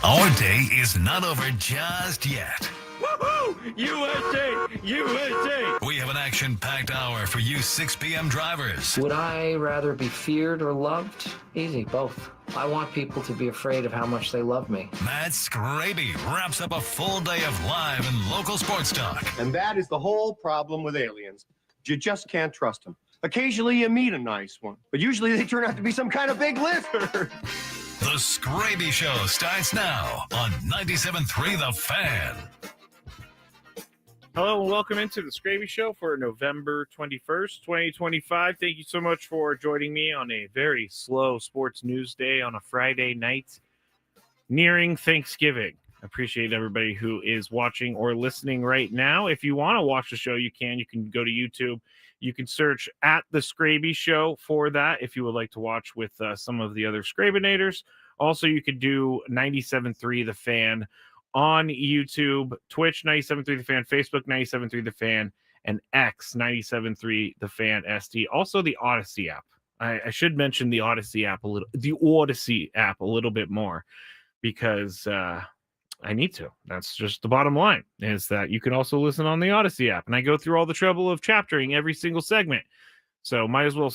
Our day is not over just yet. Woohoo! USA! USA! We have an action-packed hour for you 6 p.m. drivers. Would I rather be feared or loved? Easy, both. I want people to be afraid of how much they love me. Matt Skraby wraps up a full day of live and local sports talk. And that is the whole problem with aliens. You just can't trust them. Occasionally you meet a nice one, but usually they turn out to be some kind of big lizard. The Skraby Show starts now on 97.3 The Fan. Hello and welcome into the Skraby Show for November 21st, 2025. Thank you so much for joining me on a very slow sports news day on a Friday night nearing Thanksgiving. I appreciate everybody who is watching or listening right now. If you want to watch the show, you can. You can go to YouTube. You can search at the Skraby Show for that if you would like to watch with some of the other Skrabinators. Also, you could do 97.3 The Fan on YouTube, Twitch 97.3 The Fan, Facebook 97.3 The Fan, and X 97.3 The Fan SD. Also, the Odyssey app. I should mention the Odyssey app a little bit more because I need to. That's just the bottom line, is that you can also listen on the Odyssey app. And I go through all the trouble of chaptering every single segment. So might as well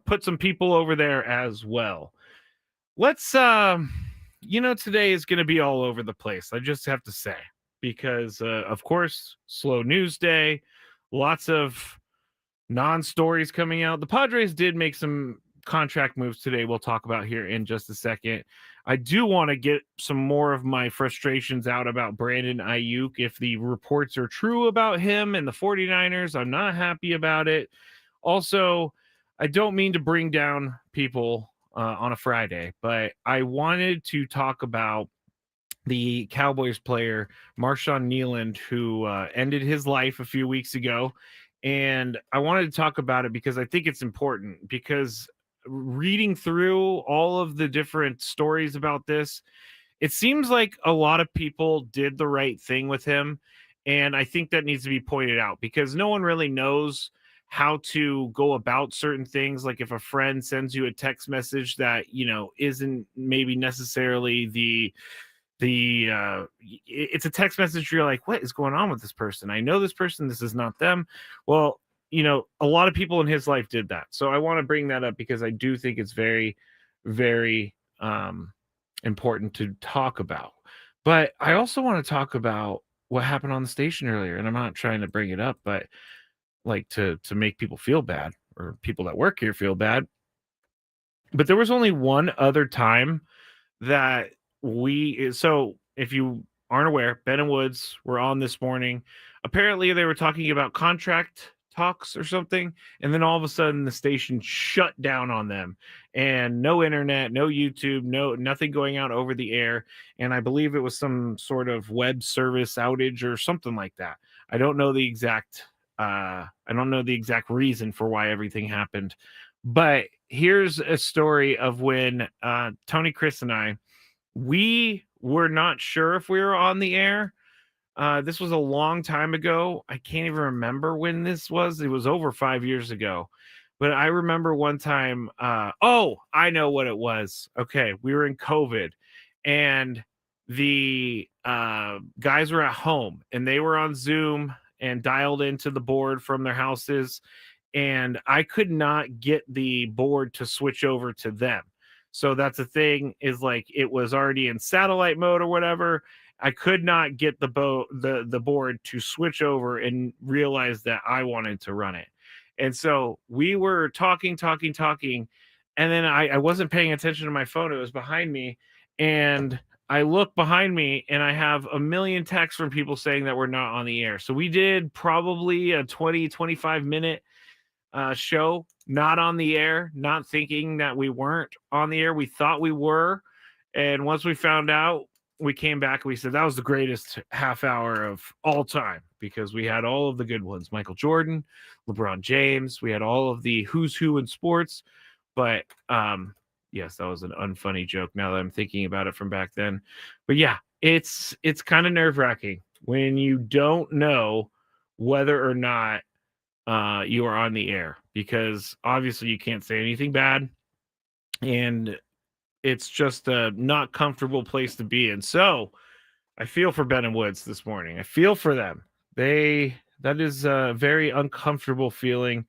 put some people over there as well. Let's, today is going to be all over the place. I just have to say, because, of course, slow news day, lots of non-stories coming out. The Padres did make some contract moves today we'll talk about here in just a second. I do want to get some more of my frustrations out about Brandon Ayuk. If the reports are true about him and the 49ers, I'm not happy about it. Also, I don't mean to bring down people on a Friday, but I wanted to talk about the Cowboys player, Marshawn Kneeland, who ended his life a few weeks ago. And I wanted to talk about it because I think it's important, because reading through all of the different stories about this, it seems like a lot of people did the right thing with him. And I think that needs to be pointed out because no one really knows how to go about certain things. Like if a friend sends you a text message that, isn't maybe necessarily it's a text message, you're like, what is going on with this person? I know this person, this is not them. Well, a lot of people in his life did that. So I want to bring that up because I do think it's very, very important to talk about. But I also want to talk about what happened on the station earlier. And I'm not trying to bring it up, but like to make people feel bad or people that work here feel bad. But there was only one other time that so if you aren't aware, Ben and Woods were on this morning. Apparently they were talking about contract talks or something, and then all of a sudden the station shut down on them, and no internet, no YouTube, nothing going out over the air. And I believe it was some sort of web service outage or something like that. I don't know the exact reason for why everything happened, but here's a story of when Tony, Chris, and we were not sure if we were on the air. This was a long time ago. I can't even remember when this was. It was over 5 years ago. But I remember one time, I know what it was. Okay, we were in COVID, and the guys were at home, and they were on Zoom and dialed into the board from their houses, and I could not get the board to switch over to them. So that's the thing, is like it was already in satellite mode or whatever. I could not get the board to switch over and realize that I wanted to run it. And so we were talking. And then I wasn't paying attention to my phone. It was behind me. And I look behind me and I have a million texts from people saying that we're not on the air. So we did probably a 25 minute show, not on the air, not thinking that we weren't on the air. We thought we were. And once we found out, we came back and we said that was the greatest half hour of all time, because we had all of the good ones. Michael Jordan, LeBron James. We had all of the who's who in sports. But yes, that was an unfunny joke now that I'm thinking about it from back then. But yeah, it's kind of nerve-wracking when you don't know whether or not you are on the air, because obviously you can't say anything bad. And it's just a not comfortable place to be in. So I feel for Ben and Woods this morning. I feel for them. That is a very uncomfortable feeling,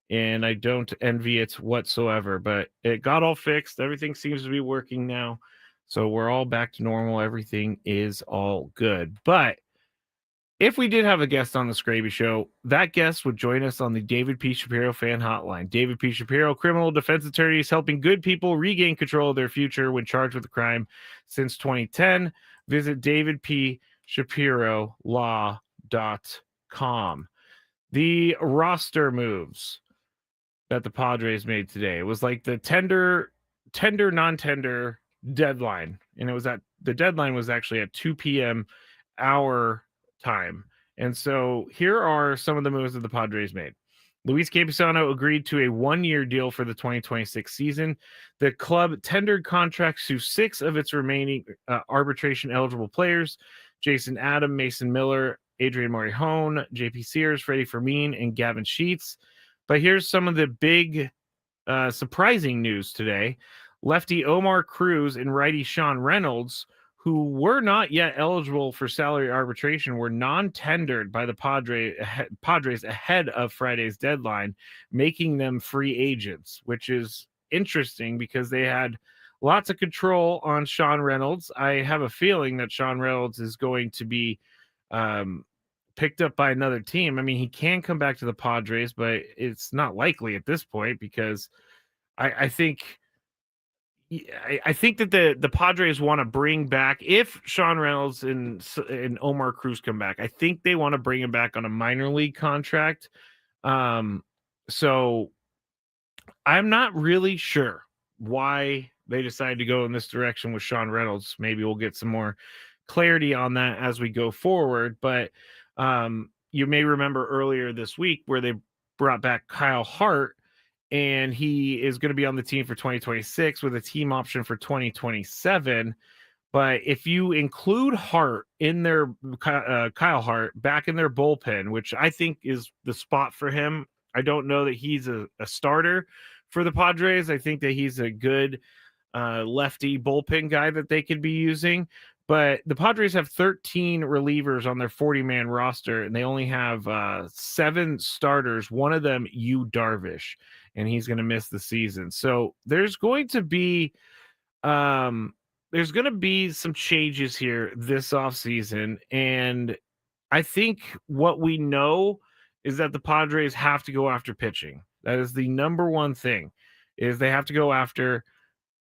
and I don't envy it whatsoever. But it got all fixed. Everything seems to be working now. So we're all back to normal. Everything is all good. But if we did have a guest on the Skraby Show, that guest would join us on the David P. Shapiro fan hotline. David P. Shapiro, criminal defense attorney, is helping good people regain control of their future when charged with a crime since 2010. Visit davidpshapirolaw.com. The roster moves that the Padres made today. It was like the tender, non-tender deadline. And it was the deadline was actually at 2 p.m. our time. And so here are some of the moves that the Padres made. Luis Campusano agreed to a 1-year deal for the 2026 season. The club tendered contracts to 6 of its remaining arbitration-eligible players: Jason Adam, Mason Miller, Adrian Morihone, JP Sears, Freddie Fermin, and Gavin Sheets. But here's some of the big surprising news today. Lefty Omar Cruz and righty Sean Reynolds, who were not yet eligible for salary arbitration, were non-tendered by the Padres ahead of Friday's deadline, making them free agents, which is interesting because they had lots of control on Sean Reynolds. I have a feeling that Sean Reynolds is going to be picked up by another team. I mean, he can come back to the Padres, but it's not likely at this point because I think that the Padres want to bring back, if Sean Reynolds and Omar Cruz come back, I think they want to bring him back on a minor league contract. So I'm not really sure why they decided to go in this direction with Sean Reynolds. Maybe we'll get some more clarity on that as we go forward. But you may remember earlier this week where they brought back Kyle Hart, and he is going to be on the team for 2026 with a team option for 2027. But if you include Hart in their Kyle Hart back in their bullpen, which I think is the spot for him, I don't know that he's a starter for the Padres. I think that he's a good lefty bullpen guy that they could be using. But the Padres have 13 relievers on their 40-man roster, and they only have 7 starters. One of them, Yu Darvish, and he's going to miss the season. So there's going to be some changes here this offseason, and I think what we know is that the Padres have to go after pitching. That is the number one thing, is they have to go after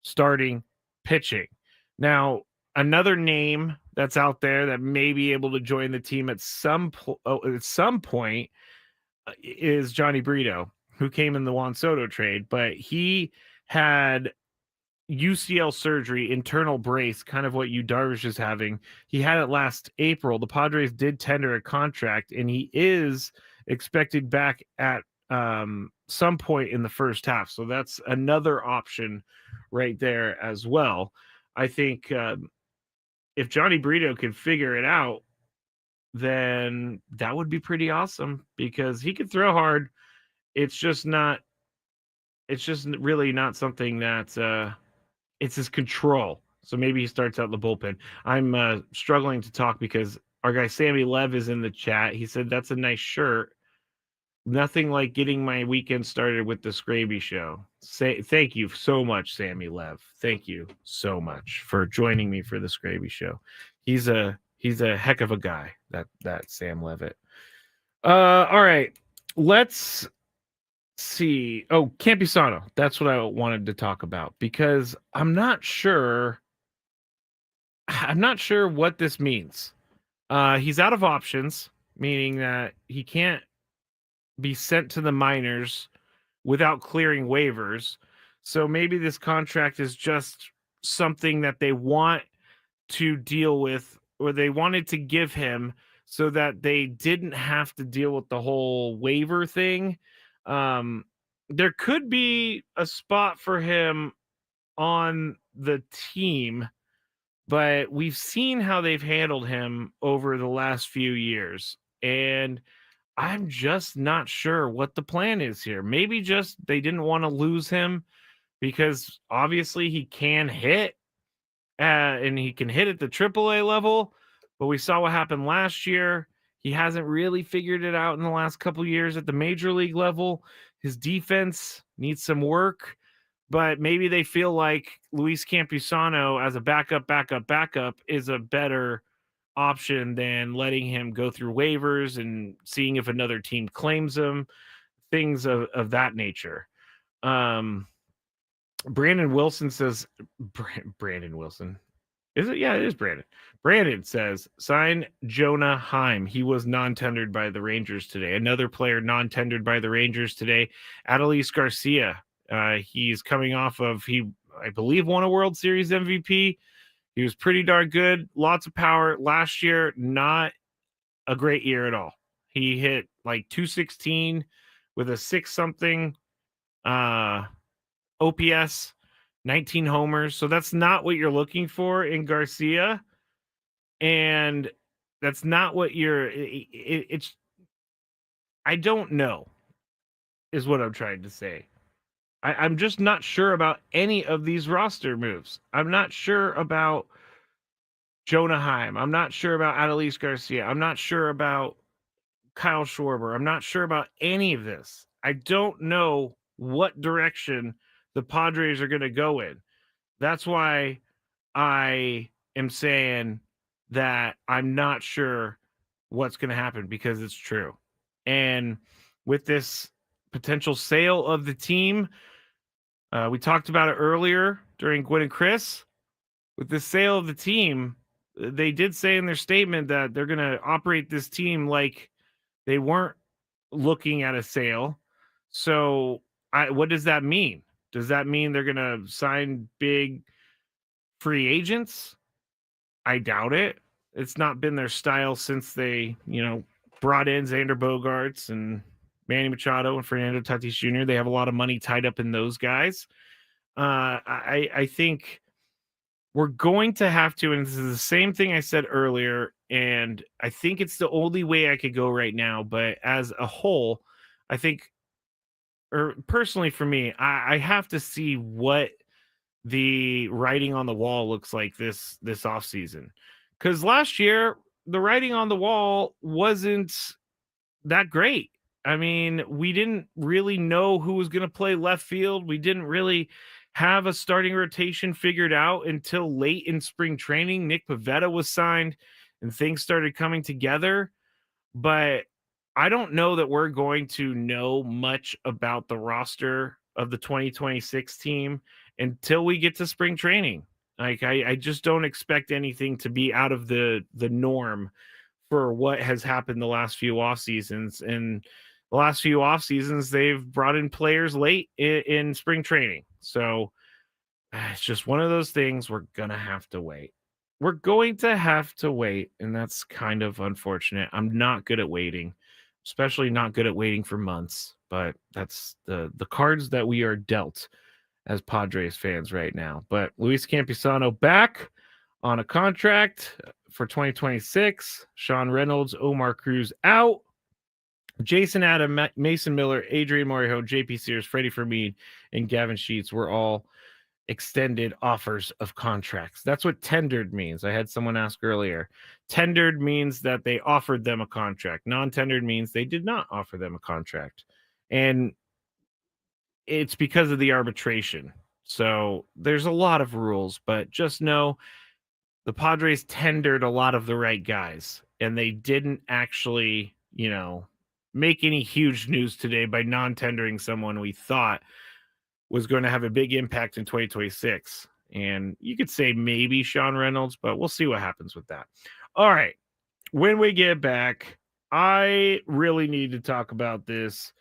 starting pitching. Now, another name that's out there that may be able to join the team at some point is Johnny Brito, who came in the Juan Soto trade, but he had UCL surgery, internal brace, kind of what Yu Darvish is having. He had it last April. The Padres did tender a contract, and he is expected back at some point in the first half. So that's another option right there as well. I think if Johnny Brito could figure it out, then that would be pretty awesome because he could throw hard. It's just really not something that it's his control. So maybe he starts out the bullpen. I'm struggling to talk because our guy Sammy Lev is in the chat. He said, "That's a nice shirt. Nothing like getting my weekend started with the Skraby Show." Thank you so much, Sammy Lev. Thank you so much for joining me for the Skraby Show. He's a heck of a guy, that Sam Levitt. All right, let's see. Oh, Campusano. That's what I wanted to talk about because I'm not sure what this means. He's out of options, meaning that he can't be sent to the minors without clearing waivers. So maybe this contract is just something that they want to deal with, or they wanted to give him so that they didn't have to deal with the whole waiver thing. There could be a spot for him on the team, but we've seen how they've handled him over the last few years, and I'm just not sure what the plan is here. Maybe just they didn't want to lose him because obviously he can hit, and he can hit at the AAA level, but we saw what happened last year. He hasn't really figured it out in the last couple of years at the major league level. His defense needs some work, but maybe they feel like Luis Campusano as a backup is a better option than letting him go through waivers and seeing if another team claims him, things of that nature. Brandon Wilson says, Brandon Wilson. Is it? Yeah, it is Brandon. Brandon says, sign Jonah Heim. He was non-tendered by the Rangers today. Another player non-tendered by the Rangers today, Adolis Garcia. He's coming off of, I believe, won a World Series MVP. He was pretty darn good. Lots of power. Last year, not a great year at all. He hit like 216 with a 6-something OPS, 19 homers. So that's not what you're looking for in Garcia. And that's not what it's, I don't know, is what I'm trying to say. I'm just not sure about any of these roster moves. I'm not sure about Jonah Heim. I'm not sure about Adolis Garcia. I'm not sure about Kyle Schwarber. I'm not sure about any of this. I don't know what direction the Padres are going to go in. That's why I am saying that I'm not sure what's going to happen, because it's true. And with this potential sale of the team, we talked about it earlier during Gwen and Chris. With the sale of the team, they did say in their statement that they're going to operate this team like they weren't looking at a sale. So what does that mean? Does that mean they're going to sign big free agents? I doubt it. It's not been their style since they, brought in Xander Bogaerts and Manny Machado and Fernando Tatis Jr. They have a lot of money tied up in those guys. I think we're going to have to, and this is the same thing I said earlier, and I think it's the only way I could go right now, but as a whole, I think, or personally for me, I have to see what the writing on the wall looks like this offseason. Because last year, the writing on the wall wasn't that great. I mean, we didn't really know who was going to play left field. We didn't really have a starting rotation figured out until late in spring training. Nick Pivetta was signed and things started coming together. But I don't know that we're going to know much about the roster of the 2026 team until we get to spring training. Like, I just don't expect anything to be out of the norm for what has happened the last few off seasons. And the last few off seasons, they've brought in players late in spring training. So it's just one of those things. We're going to have to wait. We're going to have to wait. And that's kind of unfortunate. I'm not good at waiting, especially not good at waiting for months. But that's the cards that we are dealt as Padres fans right now. But Luis Campusano back on a contract for 2026. Sean Reynolds, Omar Cruz out. Jason Adam, Mason Miller, Adrian Morejon, JP Sears, Freddie Fermin, and Gavin Sheets were all extended offers of contracts. That's what tendered means. I had someone ask earlier. Tendered means that they offered them a contract. Non-tendered means they did not offer them a contract. And it's because of the arbitration. So there's a lot of rules, but just know the Padres tendered a lot of the right guys, and they didn't actually, make any huge news today by non-tendering someone we thought was going to have a big impact in 2026. And you could say maybe Sean Reynolds, but we'll see what happens with that. All right. When we get back, I really need to talk about this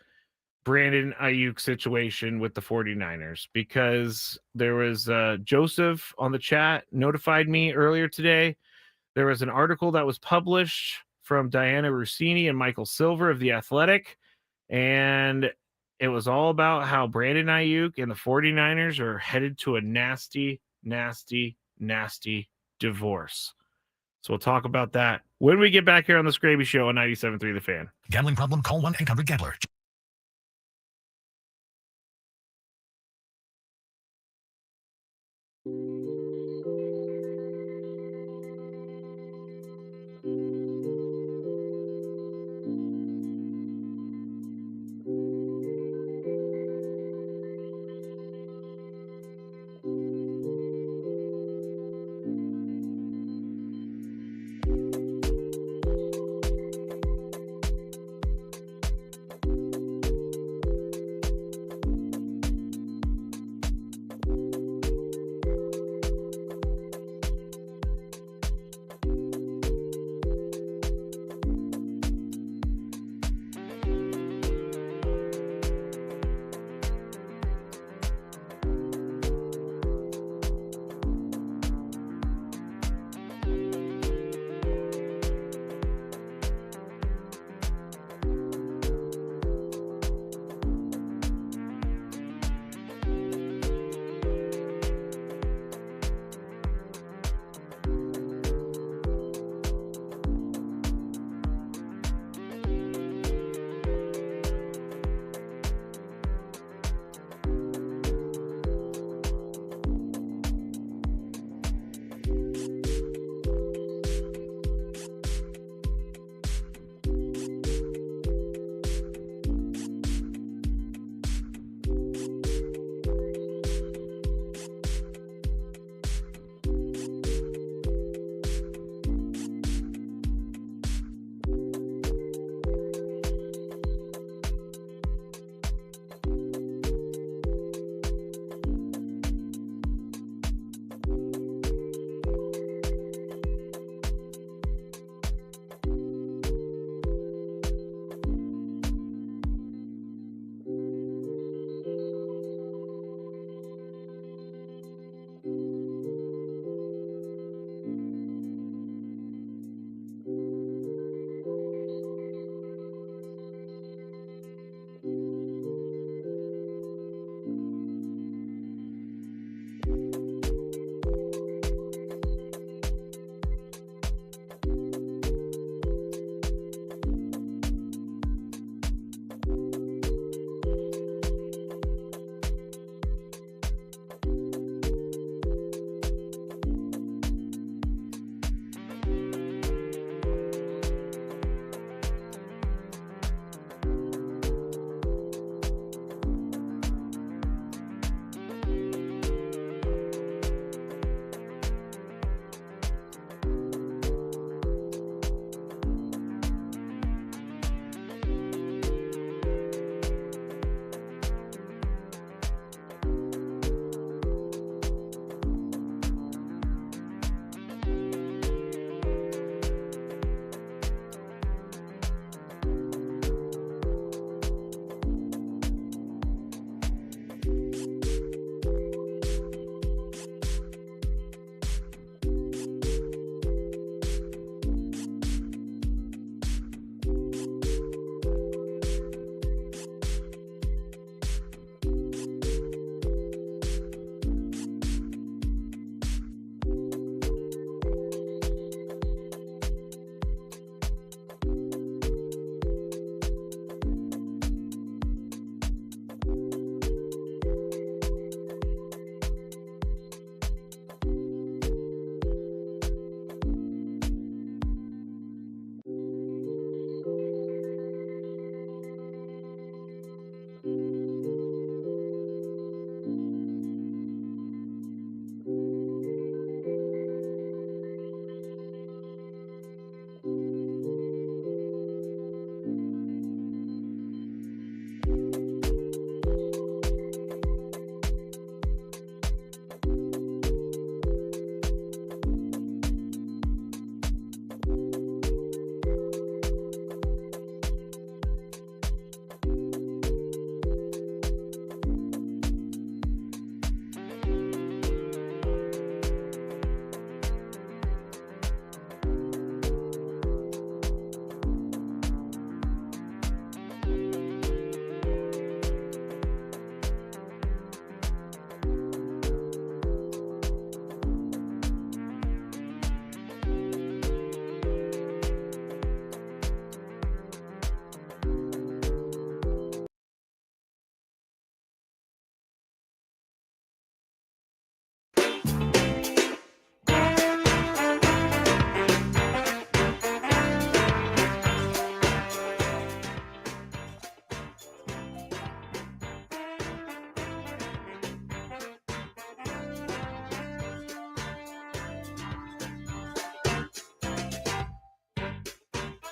Brandon Ayuk situation with the 49ers, because there was Joseph on the chat notified me earlier today. There was an article that was published from Diana Rossini and Michael Silver of The Athletic, and it was all about how Brandon Ayuk and the 49ers are headed to a nasty, nasty, nasty divorce. So we'll talk about that when we get back here on the Skraby Show on 97.3 The Fan. Gambling problem? Call 1-800-GAMBLER.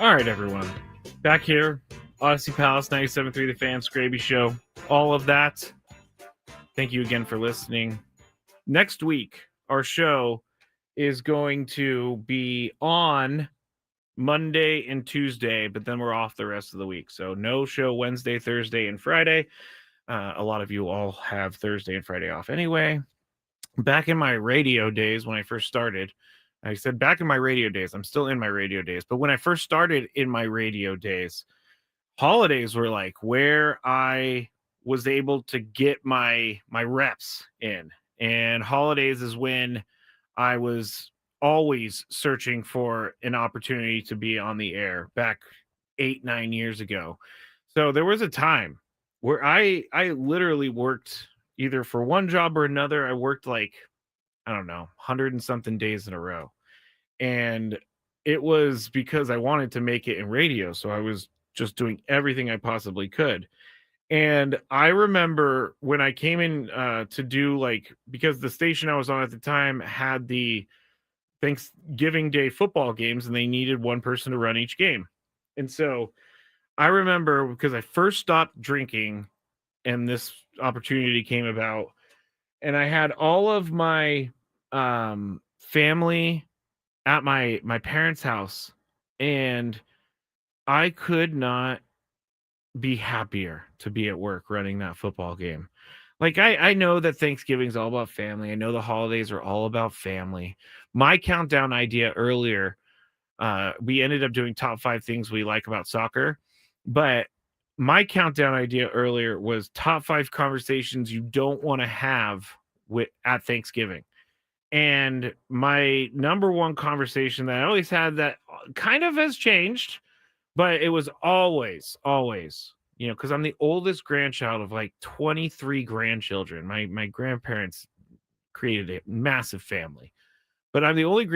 All right, everyone. Back here, Odyssey Palace, 97.3 The Fan, Skraby Show, all of that. Thank you again for listening. Next week, our show is going to be on Monday and Tuesday, but then we're off the rest of the week. So no show Wednesday, Thursday, and Friday. A lot of you all have Thursday and Friday off anyway. Back in my radio days when I first started, I said back in my radio days, I'm still in my radio days, but when I first started in my radio days, holidays were like where I was able to get my reps in. And holidays is when I was always searching for an opportunity to be on the air back 8-9 years ago. So there was a time where I literally worked either for one job or another. I worked like, I don't know, 100 and something days in a row. And it was because I wanted to make it in radio. So I was just doing everything I possibly could. And I remember when I came in to do like, because the station I was on at the time had the Thanksgiving Day football games and they needed one person to run each game. And so I remember because I first stopped drinking and this opportunity came about, and I had all of my family at my parents' house, and I could not be happier to be at work running that football game. Like I know that Thanksgiving is all about family. I know the holidays are all about family. My countdown idea earlier, we ended up doing top 5 things we like about soccer, but my countdown idea earlier was top 5 conversations you don't want to have at Thanksgiving. And my number one conversation that I always had that kind of has changed, but it was always, because I'm the oldest grandchild of like 23 grandchildren. My grandparents created a massive family, but I'm the oldest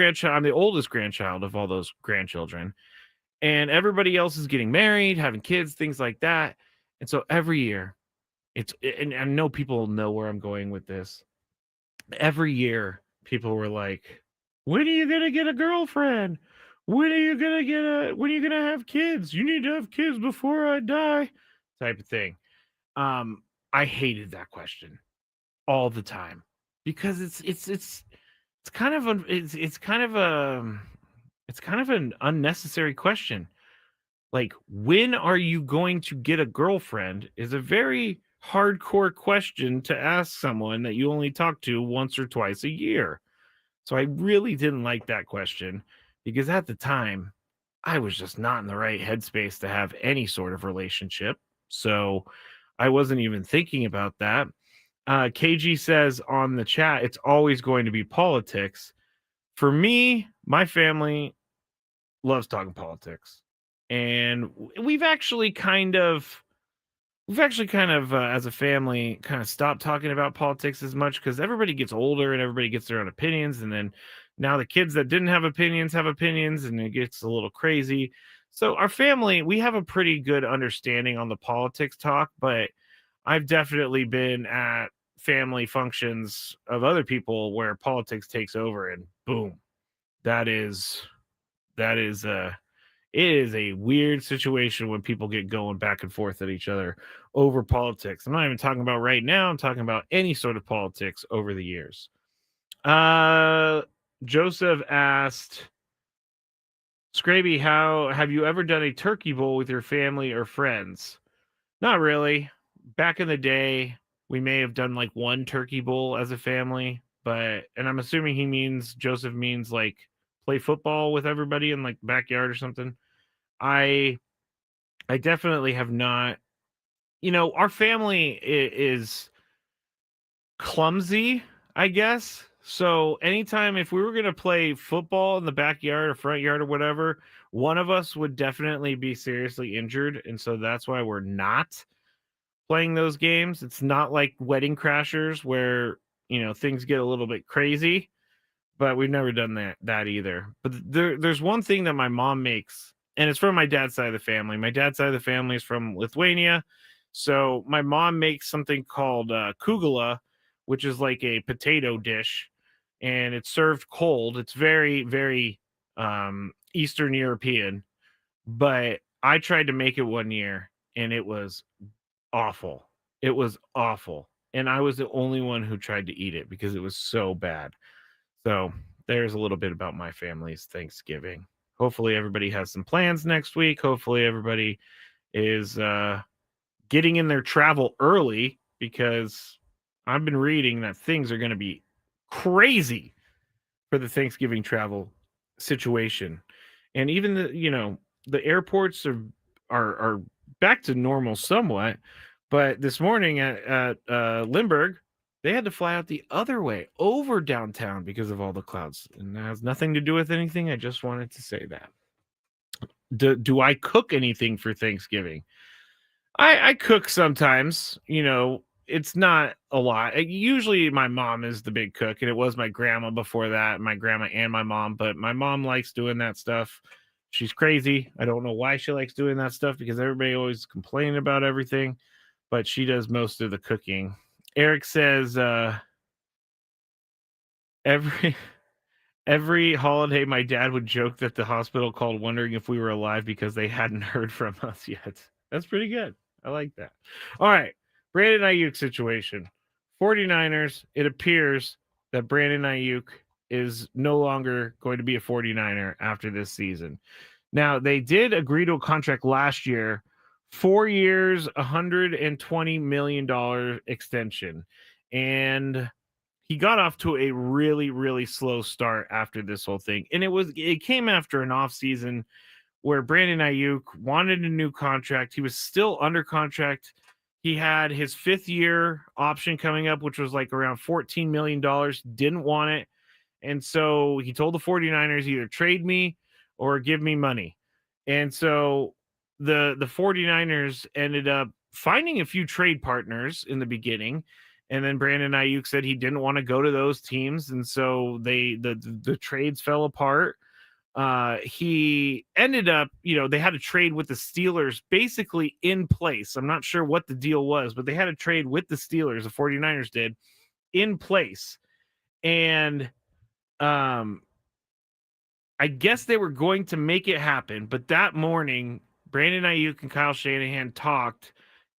grandchild of all those grandchildren. And everybody else is getting married, having kids, things like that. And so every year, and I know people know where I'm going with this. Every year, people were like, when are you going to get a girlfriend? When are you going to have kids? You need to have kids before I die, type of thing. I hated that question all the time because it's kind of an unnecessary question. Like, when are you going to get a girlfriend is a very hardcore question to ask someone that you only talk to once or twice a year. So I really didn't like that question because at the time I was just not in the right headspace to have any sort of relationship. So I wasn't even thinking about that. KG says on the chat, it's always going to be politics. For me, my family loves talking politics. And we've actually kind of as a family kind of stopped talking about politics as much because everybody gets older and everybody gets their own opinions, and then now the kids that didn't have opinions and it gets a little crazy. So our family, we have a pretty good understanding on the politics talk, but I've definitely been at family functions of other people where politics takes over, and boom, that is it is a weird situation when people get going back and forth at each other over politics. I'm not even talking about right now. I'm talking about any sort of politics over the years. Joseph asked, Skraby, how have you ever done a turkey bowl with your family or friends? Not really. Back in the day, we may have done like one turkey bowl as a family, and I'm assuming Joseph means like play football with everybody in like backyard or something. I definitely have not. Our family is clumsy, I guess. So anytime if we were going to play football in the backyard or front yard or whatever, one of us would definitely be seriously injured. And so that's why we're not playing those games. It's not like Wedding Crashers where, things get a little bit crazy, but we've never done that either. But there's one thing that my mom makes, and it's from my dad's side of the family. My dad's side of the family is from Lithuania. So my mom makes something called kugula, which is like a potato dish, and it's served cold. It's very, very Eastern European. but I tried to make it one year and it was awful. It was awful. And I was the only one who tried to eat it because it was so bad. So there's a little bit about my family's Thanksgiving. Hopefully everybody has some plans next week. Hopefully everybody is getting in their travel early because I've been reading that things are going to be crazy for the Thanksgiving travel situation. And even the airports are back to normal somewhat, but this morning at Lindbergh, they had to fly out the other way over downtown because of all the clouds, and that has nothing to do with anything. I just wanted to say that. Do I cook anything for Thanksgiving? I cook sometimes. It's not a lot. Usually my mom is the big cook, and it was my grandma before that, my grandma and my mom, but my mom likes doing that stuff. She's crazy. I don't know why she likes doing that stuff because everybody always complaining about everything, but she does most of the cooking. Eric says every every holiday my dad would joke that the hospital called wondering if we were alive because they hadn't heard from us yet. That's pretty good. I like that. All right. Brandon Ayuk situation. 49ers, it appears that Brandon Ayuk is no longer going to be a 49er after this season. Now, they did agree to a contract last year, 4 years, $120 million extension. And he got off to a really, really slow start after this whole thing. And it came after an offseason where Brandon Ayuk wanted a new contract. He was still under contract. He had his 5th year option coming up, which was like around $14 million, didn't want it. And so he told the 49ers either trade me or give me money. And so the 49ers ended up finding a few trade partners in the beginning. And then Brandon Ayuk said he didn't want to go to those teams. And so the trades fell apart. He ended up, they had a trade with the Steelers basically in place. I'm not sure what the deal was, but they had a trade with the Steelers, the 49ers did, in place. And I guess they were going to make it happen. But that morning, Brandon Ayuk and Kyle Shanahan talked,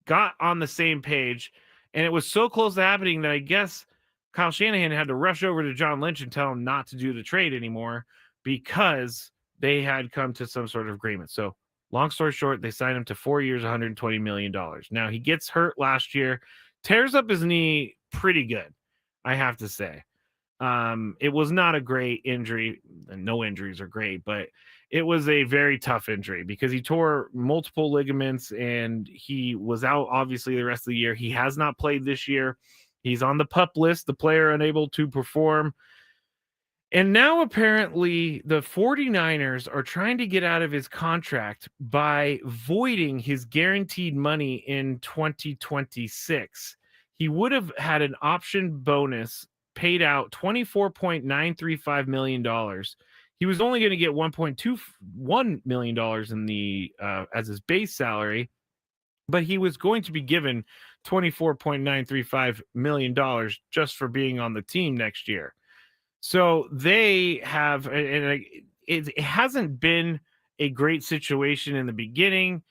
got on the same page, and it was so close to happening that I guess Kyle Shanahan had to rush over to John Lynch and tell him not to do the trade anymore because they had come to some sort of agreement. So long story short, they signed him to 4 years, $120 million. Now he gets hurt last year, tears up his knee pretty good, I have to say. It was not a great injury. No injuries are great, but it was a very tough injury because he tore multiple ligaments and he was out obviously the rest of the year. He has not played this year. He's on the PUP list, the player unable to perform. And now apparently the 49ers are trying to get out of his contract by voiding his guaranteed money in 2026. He would have had an option bonus paid out $24.935 million. He was only going to get $1.21 million in the as his base salary, but he was going to be given $24.935 million just for being on the team next year. So they have, and it hasn't been a great situation in the beginning.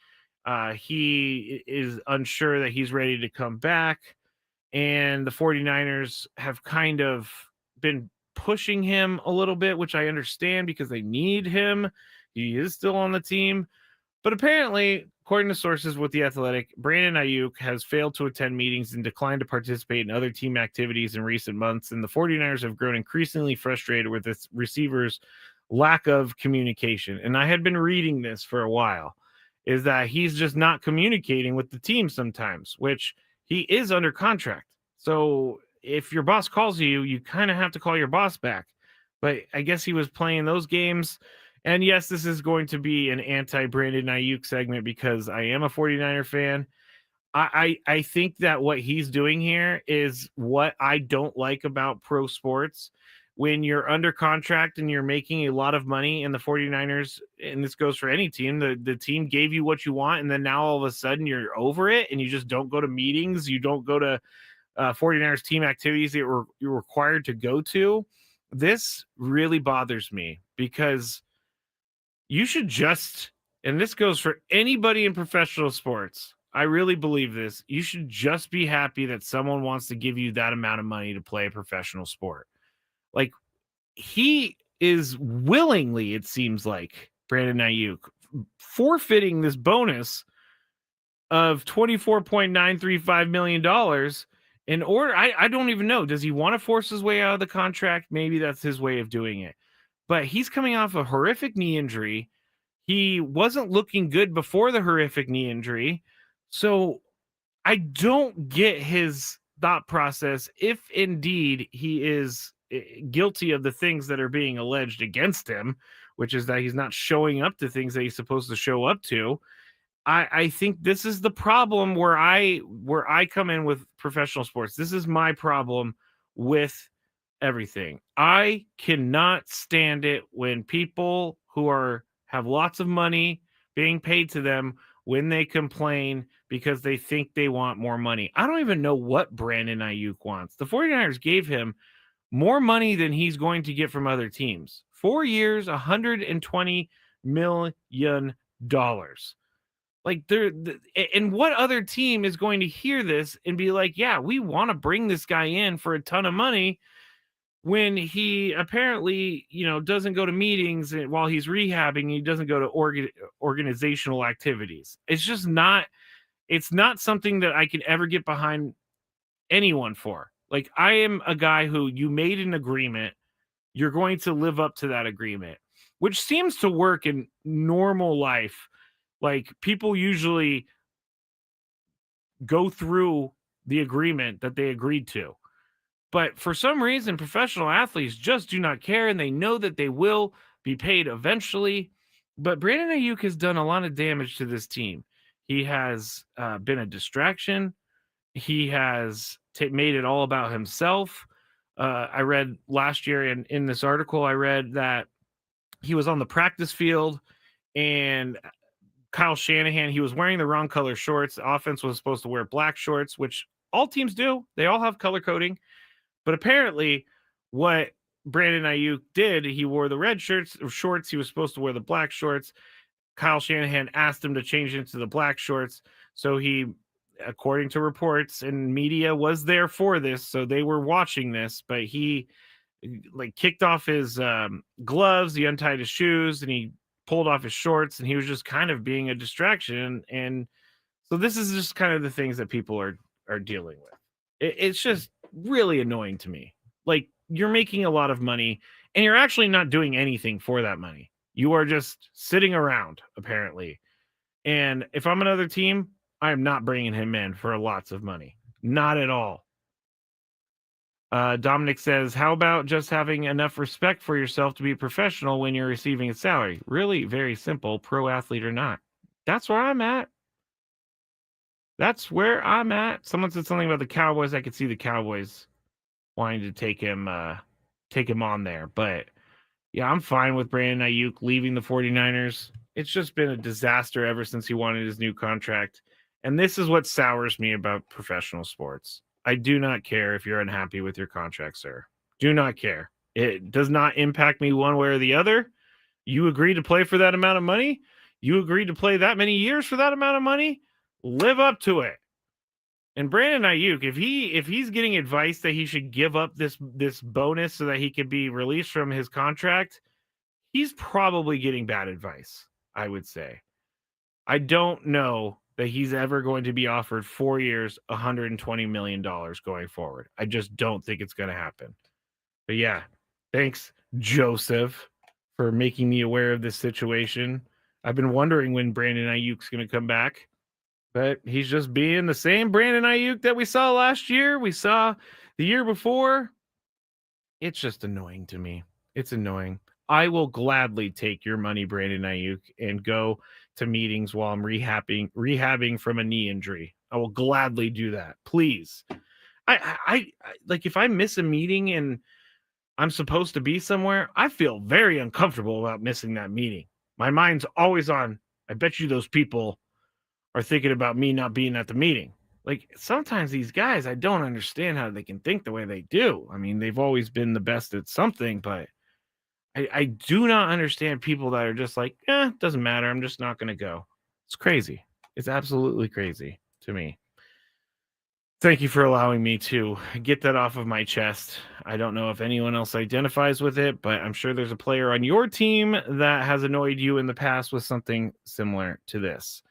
He is unsure that he's ready to come back. And the 49ers have kind of been pushing him a little bit, which I understand because they need him. He is still on the team. But apparently, according to sources with The Athletic, Brandon Ayuk has failed to attend meetings and declined to participate in other team activities in recent months. And the 49ers have grown increasingly frustrated with its receivers' lack of communication. And I had been reading this for a while, is that he's just not communicating with the team sometimes, which he is under contract. So if your boss calls you, you kind of have to call your boss back. But I guess he was playing those games. And yes, this is going to be an anti-Brandon Ayuk segment because I am a 49er fan. I think that what he's doing here is what I don't like about pro sports. When you're under contract and you're making a lot of money and the 49ers, and this goes for any team, the team gave you what you want, and then now all of a sudden you're over it and you just don't go to meetings, you don't go to 49ers team activities that you're required to go to. This really bothers me because you should just and this goes for anybody in professional sports. I really believe this. You should just be happy that someone wants to give you that amount of money to play a professional sport. Like, he is willingly, it seems like, Brandon Ayuk, forfeiting this bonus of $24.935 million in order. I don't even know. Does he want to force his way out of the contract? Maybe that's his way of doing it. But he's coming off a horrific knee injury. He wasn't looking good before the horrific knee injury. So I don't get his thought process if indeed he is guilty of the things that are being alleged against him, which is that he's not showing up to things that he's supposed to show up to. I think this is the problem where I come in with professional sports. This is my problem with everything. I cannot stand it when people who have lots of money being paid to them, when they complain because they think they want more money. I don't even know what Brandon Ayuk wants. The 49ers gave him more money than he's going to get from other teams. 4 years, $120 million. Like, and what other team is going to hear this and be like, yeah, we want to bring this guy in for a ton of money, when he apparently, doesn't go to meetings while he's rehabbing. He doesn't go to organizational activities. It's just not, it's not something that I could ever get behind anyone for. Like, I am a guy who, you made an agreement, you're going to live up to that agreement, which seems to work in normal life. Like, people usually go through the agreement that they agreed to. But for some reason, professional athletes just do not care, and they know that they will be paid eventually. But Brandon Ayuk has done a lot of damage to this team. He has been a distraction. He has made it all about himself. I read last year in this article, I read that he was on the practice field, and Kyle Shanahan, he was wearing the wrong color shorts. The offense was supposed to wear black shorts, which all teams do. They all have color coding. But apparently what Brandon Ayuk did, he wore the red shorts. He was supposed to wear the black shorts. Kyle Shanahan asked him to change into the black shorts. So he, according to reports and media, was there for this. So they were watching this, but he kicked off his gloves, he untied his shoes, and he pulled off his shorts, and he was just kind of being a distraction. And so this is just kind of the things that people are dealing with. It's just really annoying to me. Like, you're making a lot of money and you're actually not doing anything for that money. You are just sitting around, apparently. And if I'm another team, I am not bringing him in for lots of money. Not at all. Dominic says, how about just having enough respect for yourself to be professional when you're receiving a salary? Really very simple, pro athlete or not. That's where I'm at. That's where I'm at. Someone said something about the Cowboys. I could see the Cowboys wanting to take him on there. But yeah, I'm fine with Brandon Ayuk leaving the 49ers. It's just been a disaster ever since he wanted his new contract. And this is what sours me about professional sports. I do not care if you're unhappy with your contract, sir. Do not care. It does not impact me one way or the other. You agreed to play for that amount of money. You agreed to play that many years for that amount of money. Live up to it. And Brandon Ayuk, if he's getting advice that he should give up this bonus so that he could be released from his contract, he's probably getting bad advice, I would say. I don't know that he's ever going to be offered 4 years, $120 million going forward. I just don't think it's going to happen. But yeah, thanks, Joseph, for making me aware of this situation. I've been wondering when Brandon Ayuk's going to come back. But he's just being the same Brandon Ayuk that we saw last year. We saw the year before. It's just annoying to me. It's annoying. I will gladly take your money, Brandon Ayuk, and go to meetings while I'm rehabbing from a knee injury. I will gladly do that. Please. I like, if I miss a meeting and I'm supposed to be somewhere, I feel very uncomfortable about missing that meeting. My mind's always on, I bet you those people are thinking about me not being at the meeting. Like, sometimes these guys, I don't understand how they can think the way they do. I mean, they've always been the best at something, but I do not understand people that are just like, doesn't matter. I'm just not going to go. It's crazy. It's absolutely crazy to me. Thank you for allowing me to get that off of my chest. I don't know if anyone else identifies with it, but I'm sure there's a player on your team that has annoyed you in the past with something similar to this.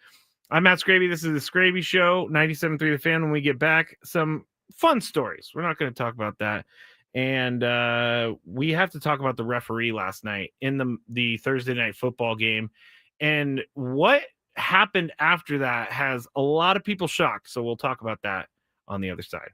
I'm Matt Skraby. This is the Skraby Show, 97.3 The Fan. When we get back, some fun stories. We're not going to talk about that. And we have to talk about the referee last night in the Thursday night football game. And what happened after that has a lot of people shocked. So we'll talk about that on the other side.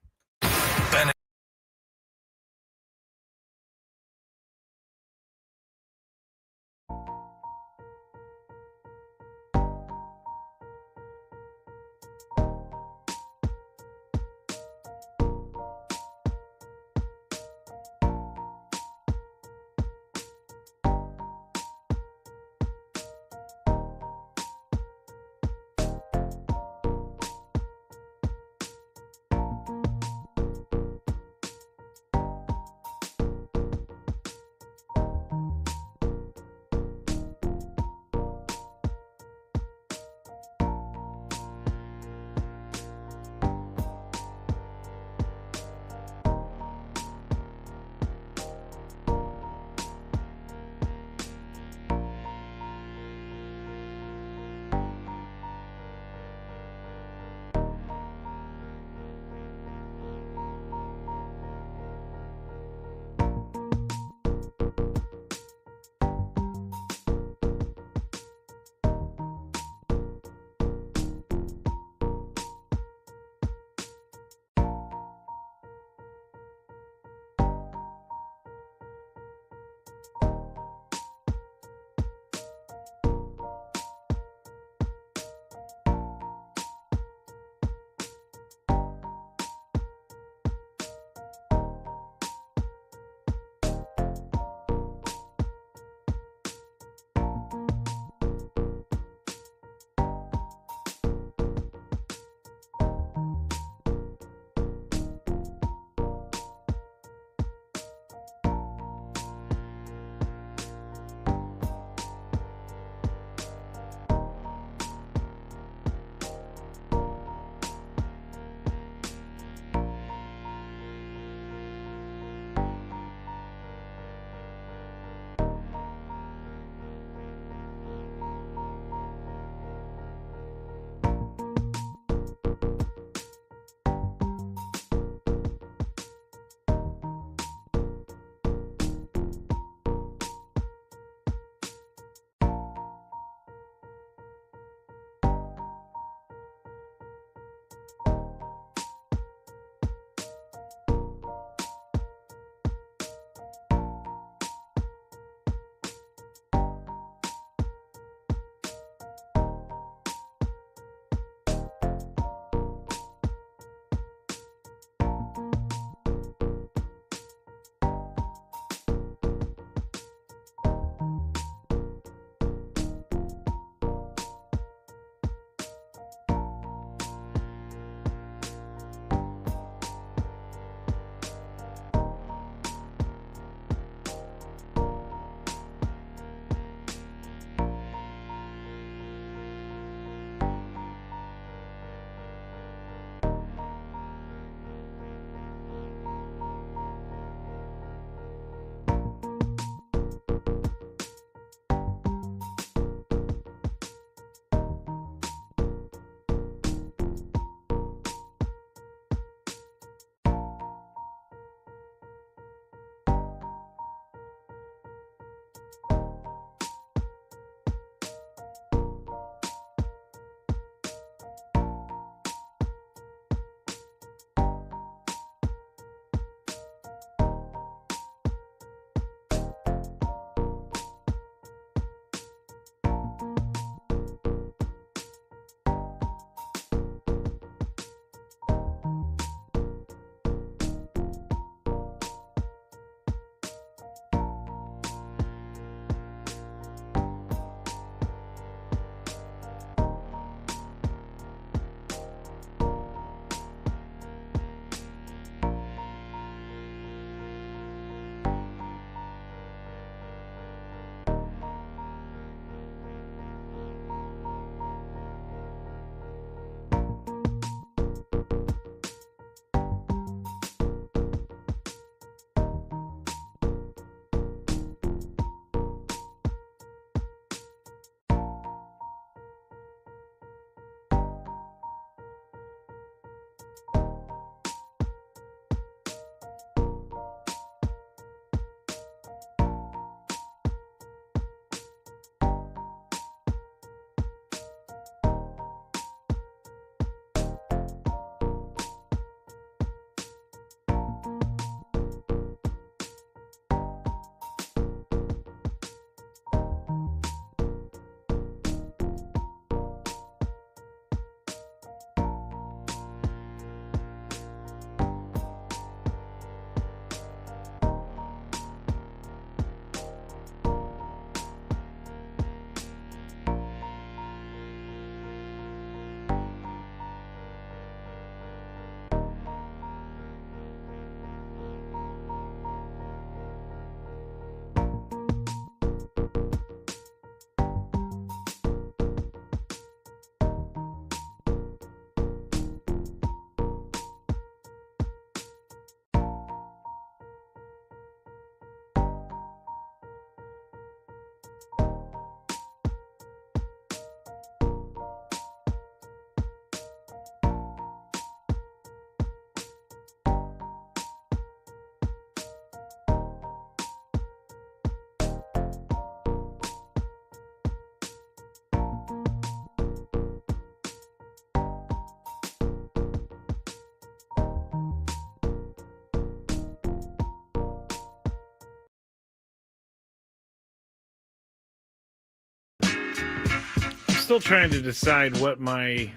still trying to decide what my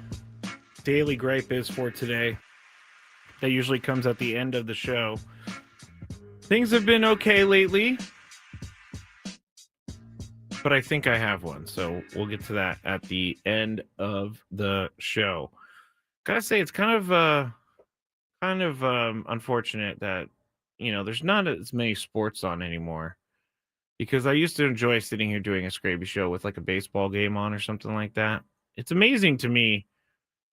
daily gripe is for today. That usually comes at the end of the show. Things have been okay lately, but I think I have one. So we'll get to that at the end of the show. Gotta say, it's kind of unfortunate that there's not as many sports on anymore. Because I used to enjoy sitting here doing a Skraby Show with like a baseball game on or something like that. It's amazing to me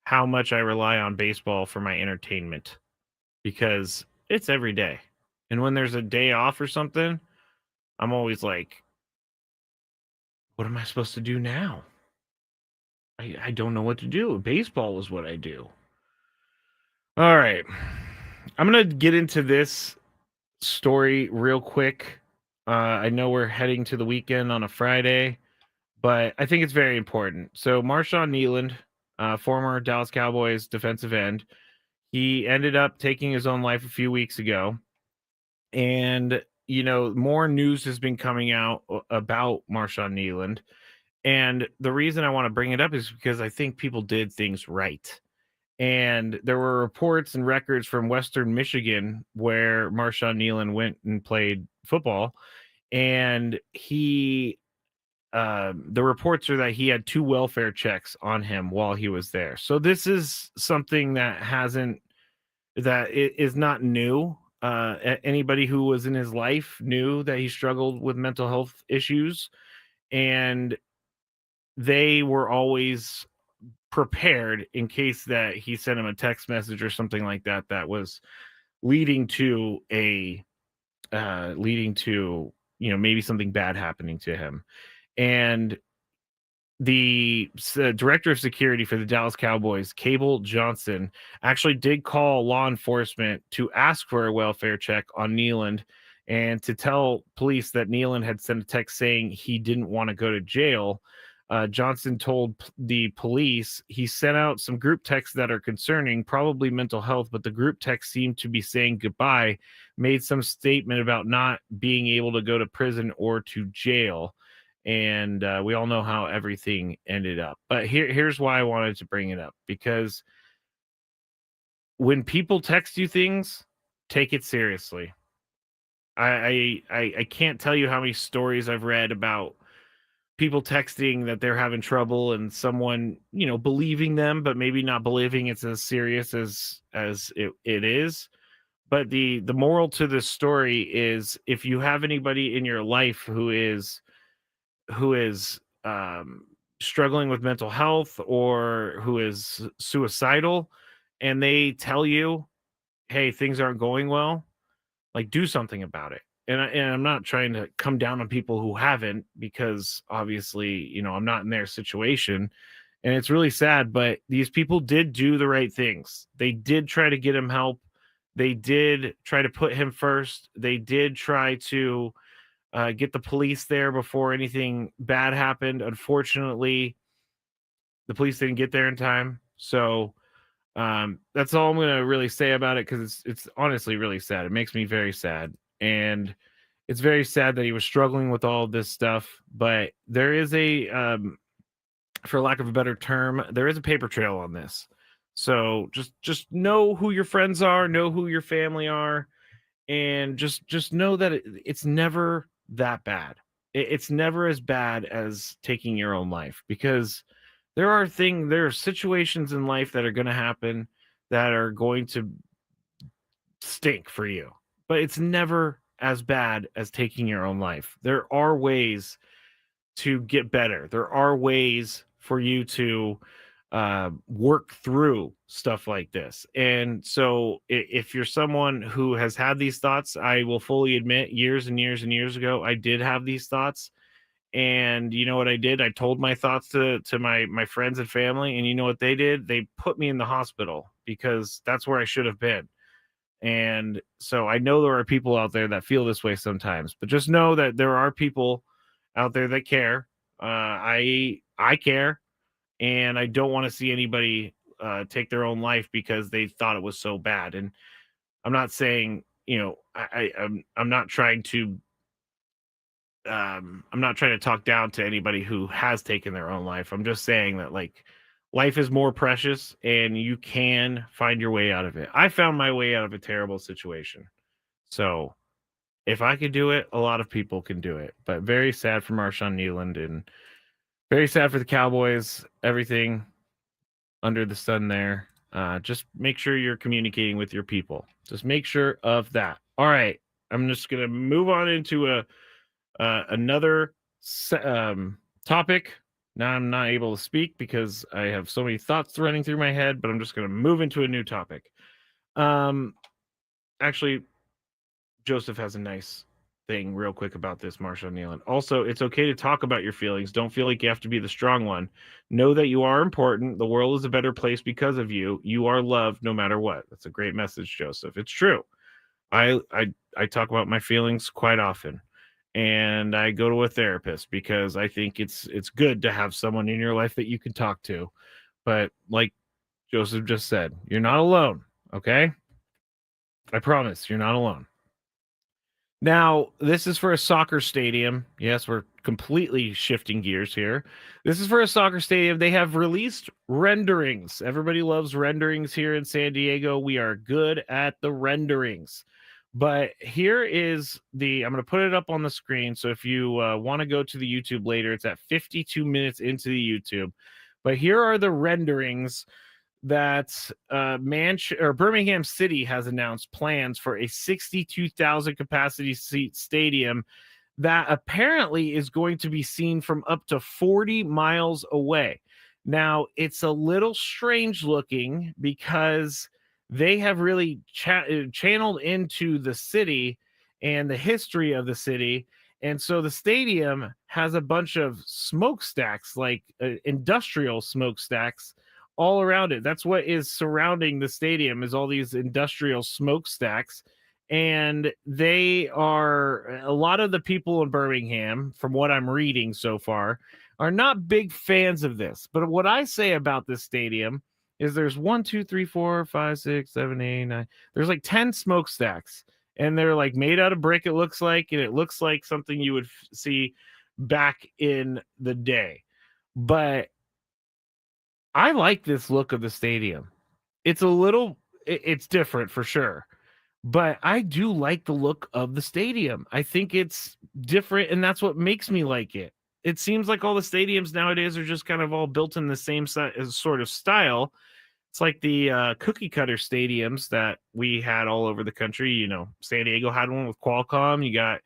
how much I rely on baseball for my entertainment because it's every day. And when there's a day off or something, I'm always like, what am I supposed to do now? I don't know what to do. Baseball is what I do. All right. I'm going to get into this story real quick. I know we're heading to the weekend on a Friday, but I think it's very important. So Marshawn Kneeland, former Dallas Cowboys defensive end, he ended up taking his own life a few weeks ago. And, more news has been coming out about Marshawn Kneeland. And the reason I want to bring it up is because I think people did things right. And there were reports and records from Western Michigan where Marshawn Kneeland went and played football. And the reports are that he had 2 welfare checks on him while he was there. So this is something that is not new. Anybody who was in his life knew that he struggled with mental health issues, and they were always prepared in case that he sent him a text message or something like that that was leading to maybe something bad happening to him. And the director of security for the Dallas Cowboys, Cable Johnson, actually did call law enforcement to ask for a welfare check on Kneeland and to tell police that Kneeland had sent a text saying he didn't want to go to jail. Johnson told the police he sent out some group texts that are concerning, probably mental health, but the group text seemed to be saying goodbye, made some statement about not being able to go to prison or to jail. And we all know how everything ended up. But here's why I wanted to bring it up, because when people text you things, take it seriously. I can't tell you how many stories I've read about people texting that they're having trouble and someone, believing them, but maybe not believing it's as serious as it is. But the moral to this story is, if you have anybody in your life who is struggling with mental health or who is suicidal, and they tell you, hey, things aren't going well, like, do something about it. And I'm not trying to come down on people who haven't, because obviously, I'm not in their situation. And it's really sad, but these people did do the right things. They did try to get him help. They did try to put him first. They did try to get the police there before anything bad happened. Unfortunately, the police didn't get there in time. So that's all I'm going to really say about it, because it's honestly really sad. It makes me very sad. And it's very sad that he was struggling with all of this stuff. But there is for lack of a better term, there is a paper trail on this. So just know who your friends are, know who your family are, and just know that it's never that bad. It's never as bad as taking your own life, because there are situations in life that are going to happen that are going to stink for you, but it's never as bad as taking your own life. There are ways to get better. There are ways for you to work through stuff like this. And so if you're someone who has had these thoughts, I will fully admit, years and years and years ago, I did have these thoughts. And you know what I did? I told my thoughts to my friends and family, and you know what they did? They put me in the hospital, because that's where I should have been. And so I know there are people out there that feel this way sometimes, but just know that there are people out there that care. I care, and I don't want to see anybody take their own life because they thought it was so bad. And I'm not saying, I'm not trying to I'm not trying to talk down to anybody who has taken their own life. I'm just saying that like life is more precious and you can find your way out of it. I found my way out of a terrible situation. So if I could do it, a lot of people can do it. But very sad for Marshawn Neiland and very sad for the Cowboys. Everything under the sun there. Just make sure you're communicating with your people. Just make sure of that. All right. I'm just going to move on into another topic. Now I'm not able to speak because I have so many thoughts running through my head, but I'm just going to move into a new topic. Actually, Joseph has a nice thing real quick about this, Marshawn Neiland. Also, it's okay to talk about your feelings. Don't feel like you have to be the strong one. Know that you are important. The world is a better place because of you. You are loved no matter what. That's a great message, Joseph. It's true. I talk about my feelings quite often. And I go to a therapist because I think it's good to have someone in your life that you can talk to. But like Joseph just said, you're not alone, okay? I promise you're not alone. Now, this is for a soccer stadium. Yes, we're completely shifting gears here. This is for a soccer stadium. They have released renderings. Everybody loves renderings here in San Diego. We are good at the renderings. But here is I'm going to put it up on the screen. So if you want to go to the YouTube later, it's at 52 minutes into the YouTube. But here are the renderings that Birmingham City has announced plans for a 62,000 capacity seat stadium that apparently is going to be seen from up to 40 miles away. Now, it's a little strange looking because they have really channeled into the city and the history of the city. And so the stadium has a bunch of smokestacks, like industrial smokestacks, all around it. That's what is surrounding the stadium, is all these industrial smokestacks. And they are, a lot of the people in Birmingham, from what I'm reading so far, are not big fans of this. But what I say about this stadium is there's 1, 2, 3, 4, 5, 6, 7, 8, 9. There's like 10 smokestacks. And they're like made out of brick, it looks like. And it looks like something you would see back in the day. But I like this look of the stadium. It's it's different for sure, but I do like the look of the stadium. I think it's different, and that's what makes me like it. It seems like all the stadiums nowadays are just kind of all built in the same sort of style. It's like the cookie cutter stadiums that we had all over the country. You know, San Diego had one with Qualcomm. You got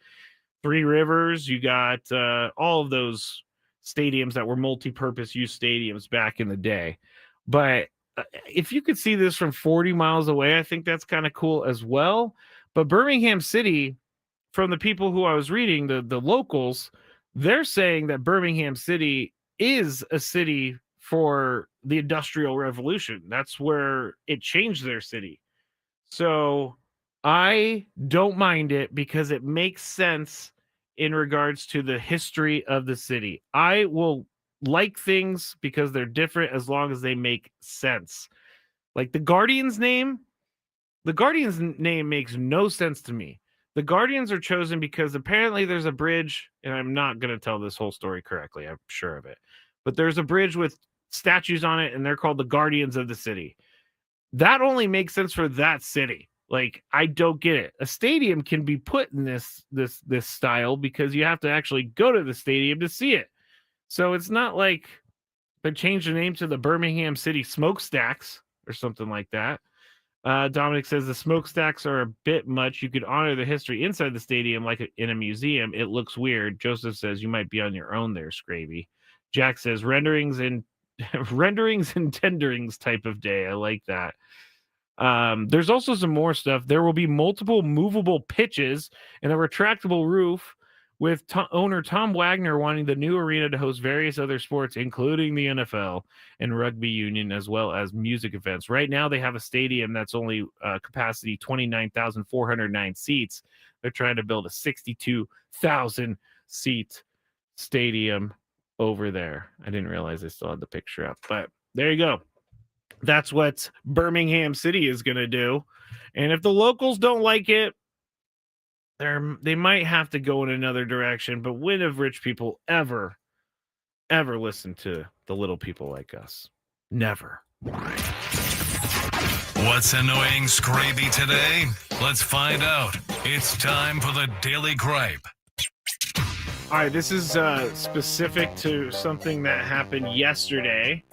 Three Rivers. You got all of those stadiums that were multi-purpose use stadiums back in the day. But if you could see this from 40 miles away, I think that's kind of cool as well. But Birmingham City, from the people who I was reading, the locals, they're saying that Birmingham City is a city for the Industrial Revolution. That's where it changed their city. So I don't mind it because it makes sense in regards to the history of the city. I will like things because they're different as long as they make sense. Like the Guardians name makes no sense to me. The Guardians are chosen because apparently there's a bridge, and I'm not going to tell this whole story correctly, I'm sure of it. But there's a bridge with statues on it, and they're called the Guardians of the City. That only makes sense for that city. Like, I don't get it. A stadium can be put in this style because you have to actually go to the stadium to see it. So it's not like they changed the name to the Birmingham City Smokestacks or something like that. Dominic says the smokestacks are a bit much. You could honor the history inside the stadium like in a museum. It looks weird. Joseph says you might be on your own there, Skraby. Jack says renderings and tenderings type of day. I like that. There's also some more stuff. There will be multiple movable pitches and a retractable roof, with owner Tom Wagner wanting the new arena to host various other sports, including the NFL and rugby union, as well as music events. Right now, they have a stadium that's only capacity 29,409 seats. They're trying to build a 62,000 seat stadium over there. I didn't realize they still had the picture up, but there you go. That's what Birmingham City is going to do. And if the locals don't like it, they might have to go in another direction, but when have rich people ever listened to the little people like us? Never. What's annoying Skraby today? Let's find out. It's time for the Daily Gripe. All right, this is specific to something that happened yesterday.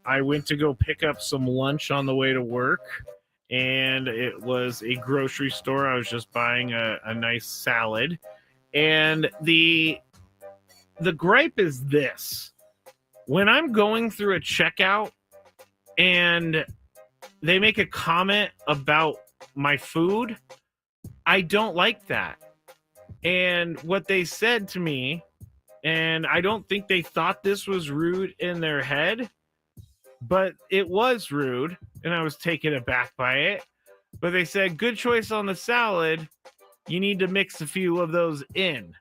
I went to go pick up some lunch on the way to work, and it was a grocery store. I was just buying a nice salad, and the gripe is this. When I'm going through a checkout and they make a comment about my food, I don't like that. And what they said to me, and I don't think they thought this was rude in their head, but it was rude, and I was taken aback by it. But they said, good choice on the salad. You need to mix a few of those in.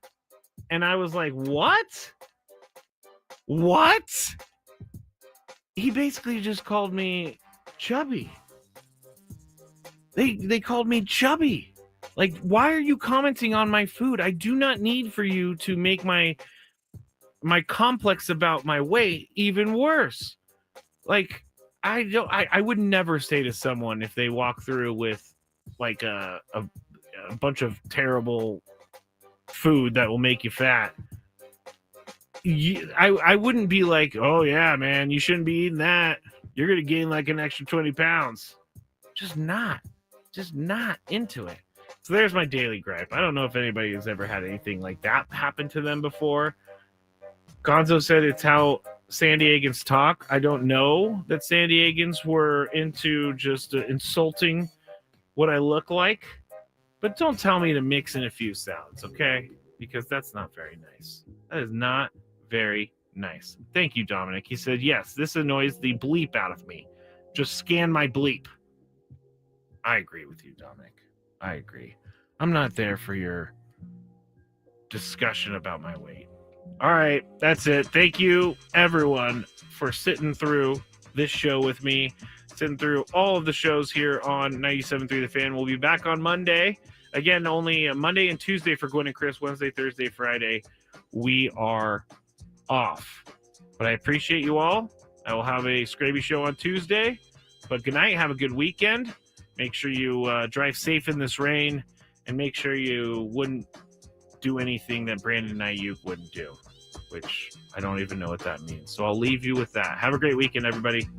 And I was like, what? What? He basically just called me chubby. They called me chubby. Like, why are you commenting on my food? I do not need for you to make my complex about my weight even worse. Like, I would never say to someone if they walk through with like a bunch of terrible food that will make you fat. I wouldn't be like, oh yeah, man, you shouldn't be eating that. You're going to gain like an extra 20 pounds. Just not into it. So there's my daily gripe. I don't know if anybody has ever had anything like that happen to them before. Gonzo said it's how San Diegans talk. I don't know that San Diegans were into just insulting what I look like. But don't tell me to mix in a few salads, okay? Because that's not very nice. That is not very nice. Thank you, Dominic. He said, yes, this annoys the bleep out of me. Just scan my bleep. I agree with you, Dominic. I agree. I'm not there for your discussion about my weight. All right, that's it. Thank you, everyone, for sitting through this show with me, sitting through all of the shows here on 97.3 The Fan. We'll be back on Monday. Again, only Monday and Tuesday for Gwen and Chris. Wednesday, Thursday, Friday, we are off. But I appreciate you all. I will have a Skraby Show on Tuesday. But good night. Have a good weekend. Make sure you drive safe in this rain, and make sure you wouldn't do anything that Brandon Ayuk wouldn't do, which I don't even know what that means. So I'll leave you with that. Have a great weekend, everybody.